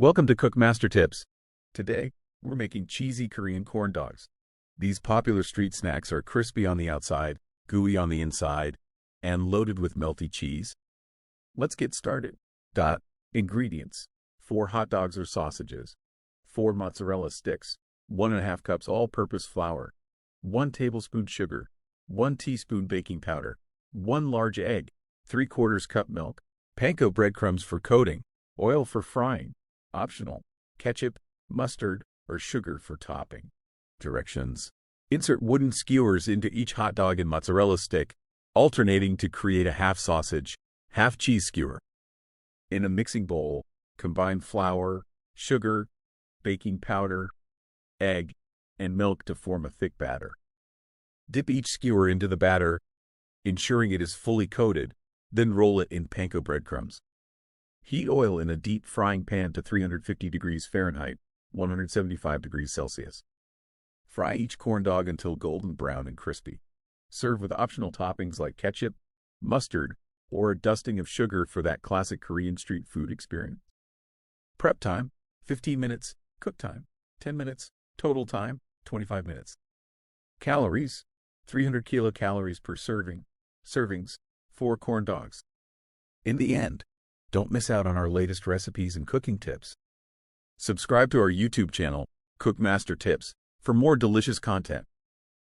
Welcome to Cook Master Tips. Today, we're making cheesy Korean corn dogs. These popular street snacks are crispy on the outside, gooey on the inside, and loaded with melty cheese. Let's get started. Ingredients: 4 hot dogs or sausages, 4 mozzarella sticks, 1½ cups all-purpose flour, 1 tablespoon sugar, 1 teaspoon baking powder, 1 large egg, 3/4 cup milk, panko breadcrumbs for coating, oil for frying, optional, ketchup, mustard, or sugar for topping. Directions: insert wooden skewers into each hot dog and mozzarella stick, alternating to create a half sausage, half cheese skewer. In a mixing bowl, combine flour, sugar, baking powder, egg, and milk to form a thick batter. Dip each skewer into the batter, ensuring it is fully coated, then roll it in panko breadcrumbs. Heat oil in a deep frying pan to 350 degrees Fahrenheit, 175 degrees Celsius. Fry each corn dog until golden brown and crispy. Serve with optional toppings like ketchup, mustard, or a dusting of sugar for that classic Korean street food experience. Prep time: 15 minutes. Cook time: 10 minutes. Total time: 25 minutes. Calories: 300 kilocalories per serving. Servings: 4 corn dogs. In the end, don't miss out on our latest recipes and cooking tips. Subscribe to our YouTube channel, Cook Master Tips, for more delicious content.